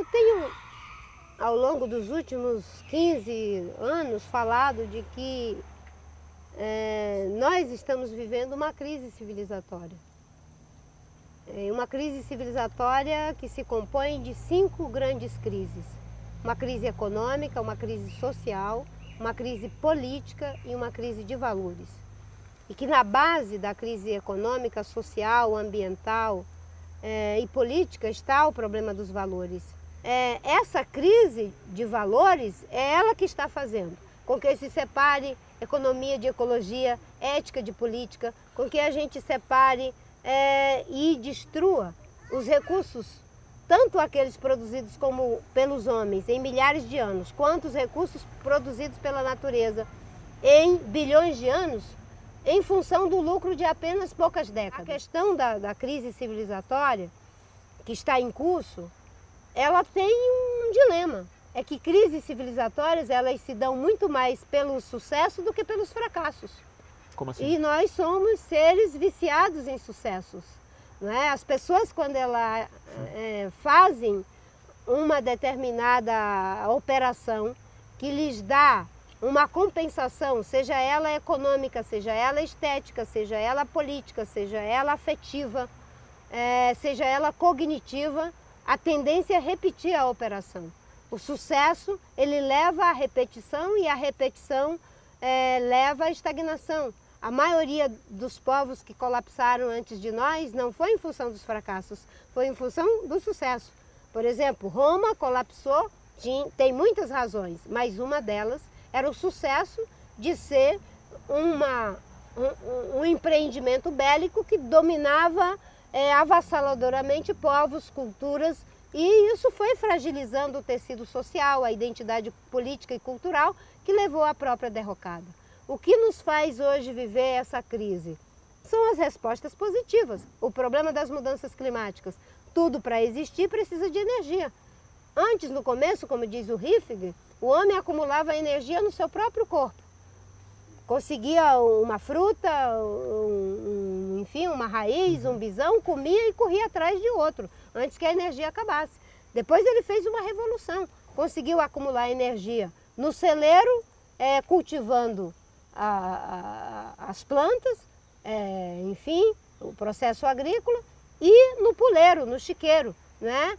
Eu tenho, ao longo dos últimos 15 anos, falado de que nós estamos vivendo uma crise civilizatória. Uma crise civilizatória que se compõe de 5 grandes crises. Uma crise econômica, uma crise social, uma crise política e uma crise de valores. E que na base da crise econômica, social, ambiental e política está o problema dos valores. Essa crise de valores é ela que está fazendo com que se separe economia de ecologia, ética de política, com que a gente separe e destrua os recursos, tanto aqueles produzidos como pelos homens em milhares de anos, quanto os recursos produzidos pela natureza em bilhões de anos, em função do lucro de apenas poucas décadas. A questão da crise civilizatória que está em curso, ela tem um dilema. É que crises civilizatórias, elas se dão muito mais pelo sucesso do que pelos fracassos. Como assim? E nós somos seres viciados em sucessos. Não é? As pessoas, quando elas fazem uma determinada operação que lhes dá uma compensação, seja ela econômica, seja ela estética, seja ela política, seja ela afetiva, seja ela cognitiva, a tendência é repetir a operação. O sucesso, ele leva à repetição e a repetição leva à estagnação. A maioria dos povos que colapsaram antes de nós não foi em função dos fracassos, foi em função do sucesso. Por exemplo, Roma colapsou, tem muitas razões, mas uma delas era o sucesso de ser um empreendimento bélico que dominava avassaladoramente povos, culturas, e isso foi fragilizando o tecido social, a identidade política e cultural, que levou à própria derrocada. O que nos faz hoje viver essa crise? São as respostas positivas. O problema das mudanças climáticas. Tudo para existir precisa de energia. Antes, no começo, como diz o Riffiger, o homem acumulava energia no seu próprio corpo. Conseguia uma fruta, enfim, uma raiz, um bisão, comia e corria atrás de outro, antes que a energia acabasse. Depois ele fez uma revolução, conseguiu acumular energia no celeiro, cultivando as plantas, enfim, o processo agrícola, e no puleiro, no chiqueiro, né?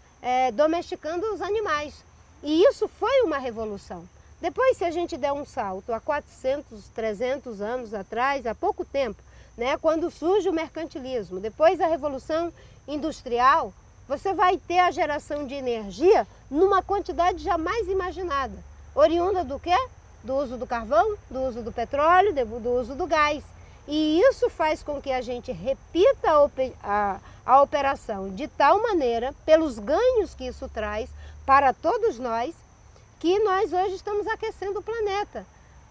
Domesticando os animais. E isso foi uma revolução. Depois, se a gente der um salto a 400, 300 anos atrás, há pouco tempo, né, quando surge o mercantilismo, depois da Revolução Industrial, você vai ter a geração de energia numa quantidade jamais imaginada. Oriunda do quê? Do uso do carvão, do uso do petróleo, do uso do gás. E isso faz com que a gente repita a operação de tal maneira, pelos ganhos que isso traz para todos nós, que nós hoje estamos aquecendo o planeta.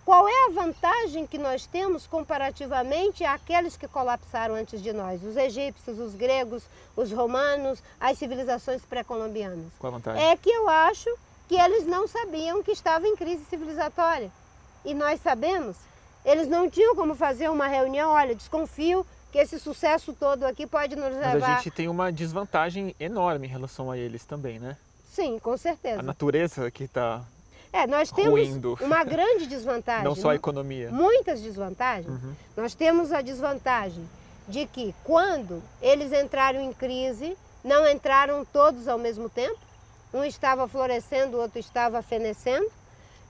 Qual é a vantagem que nós temos comparativamente àqueles que colapsaram antes de nós? Os egípcios, os gregos, os romanos, as civilizações pré-colombianas. Qual a vantagem? É que eu acho que eles não sabiam que estavam em crise civilizatória. E nós sabemos. Eles não tinham como fazer uma reunião, olha, desconfio que esse sucesso todo aqui pode nos levar... Mas a gente tem uma desvantagem enorme em relação a eles também, né? Sim, com certeza. A natureza que está nós temos ruindo. uma grande desvantagem. Não só a economia. Muitas desvantagens. Uhum. Nós temos a desvantagem de que quando eles entraram em crise, não entraram todos ao mesmo tempo. Um estava florescendo, o outro estava fenecendo.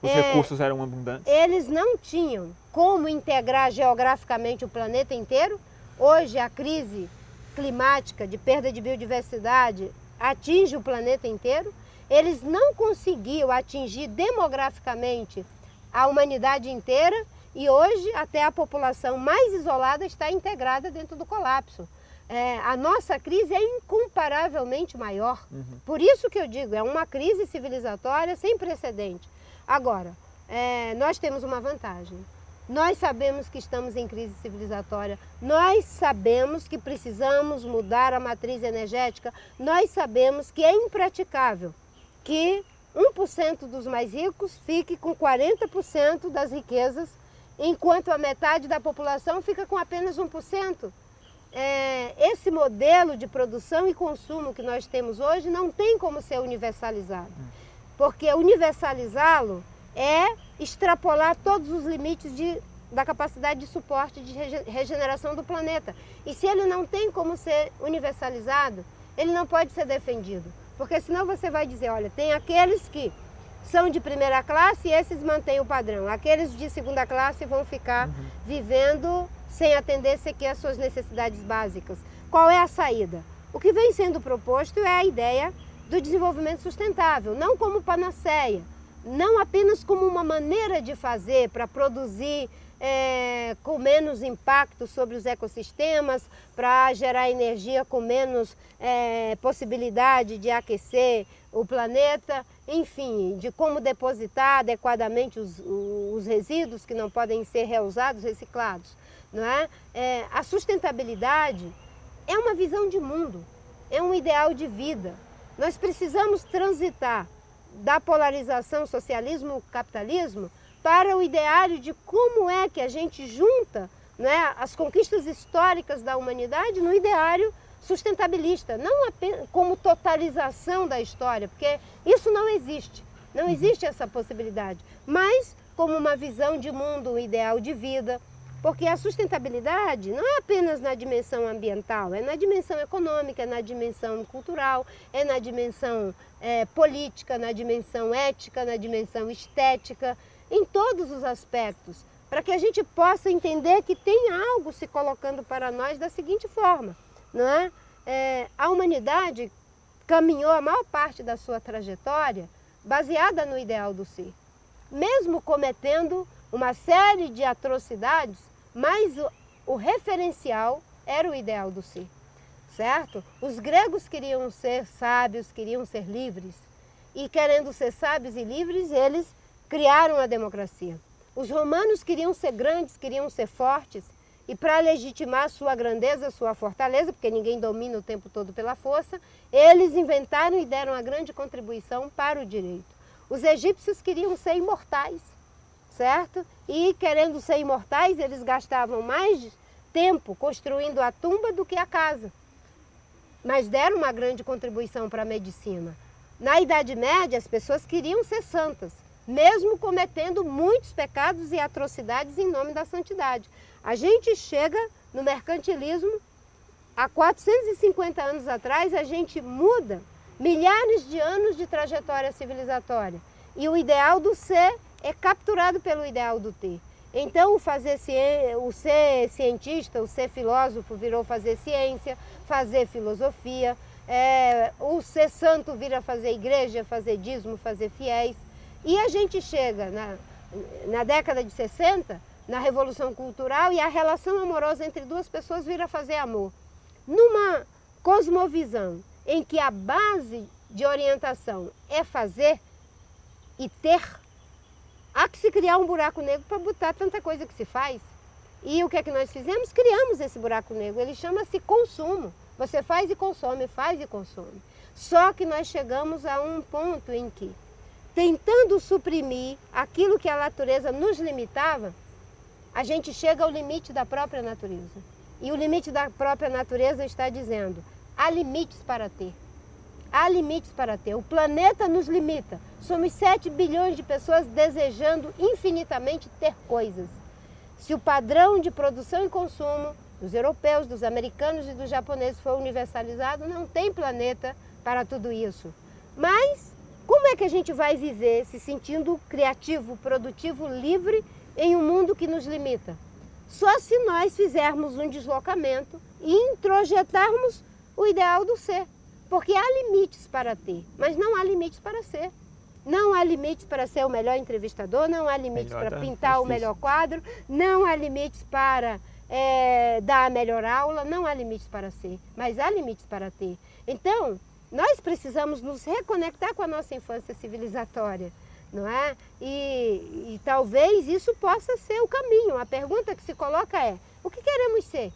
Os recursos eram abundantes. Eles não tinham como integrar geograficamente o planeta inteiro. Hoje a crise climática de perda de biodiversidade atinge o planeta inteiro. Eles não conseguiam atingir demograficamente a humanidade inteira e hoje até a população mais isolada está integrada dentro do colapso. A nossa crise é incomparavelmente maior. Uhum. Por isso que eu digo, é uma crise civilizatória sem precedente. Agora, nós temos uma vantagem. Nós sabemos que estamos em crise civilizatória, nós sabemos que precisamos mudar a matriz energética, nós sabemos que é impraticável que 1% dos mais ricos fique com 40% das riquezas, enquanto a metade da população fica com apenas 1%. esse modelo de produção e consumo que nós temos hoje não tem como ser universalizado. Porque universalizá-lo é extrapolar todos os limites da capacidade de suporte de regeneração do planeta. E se ele não tem como ser universalizado, ele não pode ser defendido. Porque senão você vai dizer, olha, tem aqueles que são de primeira classe e esses mantêm o padrão. Aqueles de segunda classe vão ficar vivendo sem atender sequer às suas necessidades básicas. Qual é a saída? O que vem sendo proposto é a ideia do desenvolvimento sustentável, não como panaceia, não apenas como uma maneira de fazer para produzir com menos impacto sobre os ecossistemas, para gerar energia com menos possibilidade de aquecer o planeta, enfim, de como depositar adequadamente os resíduos que não podem ser reusados, reciclados. Não é? A sustentabilidade é uma visão de mundo, é um ideal de vida. Nós precisamos transitar da polarização socialismo-capitalismo para o ideário de como é que a gente junta, né, as conquistas históricas da humanidade no ideário sustentabilista, não apenas como totalização da história, porque isso não existe essa possibilidade, mas como uma visão de mundo, um ideal de vida, porque a sustentabilidade não é apenas na dimensão ambiental, é na dimensão econômica, é na dimensão cultural, é na dimensão política, na dimensão ética, na dimensão estética, em todos os aspectos, para que a gente possa entender que tem algo se colocando para nós da seguinte forma, não é? A humanidade caminhou a maior parte da sua trajetória baseada no ideal do ser, mesmo cometendo uma série de atrocidades, mas o referencial era o ideal do ser, certo? Os gregos queriam ser sábios, queriam ser livres, e querendo ser sábios e livres, eles criaram a democracia. Os romanos queriam ser grandes, queriam ser fortes, e para legitimar sua grandeza, sua fortaleza, porque ninguém domina o tempo todo pela força, eles inventaram e deram a grande contribuição para o direito. Os egípcios queriam ser imortais, certo? E querendo ser imortais, eles gastavam mais tempo construindo a tumba do que a casa. Mas deram uma grande contribuição para a medicina. Na Idade Média, as pessoas queriam ser santas, mesmo cometendo muitos pecados e atrocidades em nome da santidade. A gente chega no mercantilismo, há 450 anos atrás, a gente muda milhares de anos de trajetória civilizatória. E o ideal do ser é capturado pelo ideal do ter. Então, o ser cientista, o ser filósofo virou fazer ciência, fazer filosofia, o ser santo vira fazer igreja, fazer dízimo, fazer fiéis. E a gente chega na década de 60, na Revolução Cultural, e a relação amorosa entre duas pessoas vira fazer amor. Numa cosmovisão em que a base de orientação é fazer e ter, há que se criar um buraco negro para botar tanta coisa que se faz. E o que é que nós fizemos? Criamos esse buraco negro, ele chama-se consumo. Você faz e consome, faz e consome. Só que nós chegamos a um ponto em que, tentando suprimir aquilo que a natureza nos limitava, a gente chega ao limite da própria natureza. E o limite da própria natureza está dizendo, há limites para ter. Há limites para ter. O planeta nos limita. Somos 7 bilhões de pessoas desejando infinitamente ter coisas. Se o padrão de produção e consumo dos europeus, dos americanos e dos japoneses for universalizado, não tem planeta para tudo isso. Mas como é que a gente vai viver se sentindo criativo, produtivo, livre em um mundo que nos limita? Só se nós fizermos um deslocamento e introjetarmos o ideal do ser. Porque há limites para ter, mas não há limites para ser. Não há limites para ser o melhor entrevistador, não há limites para pintar o melhor quadro, não há limites para dar a melhor aula, não há limites para ser, mas há limites para ter. Então, nós precisamos nos reconectar com a nossa infância civilizatória, não é? E talvez isso possa ser o caminho. A pergunta que se coloca é, o que queremos ser?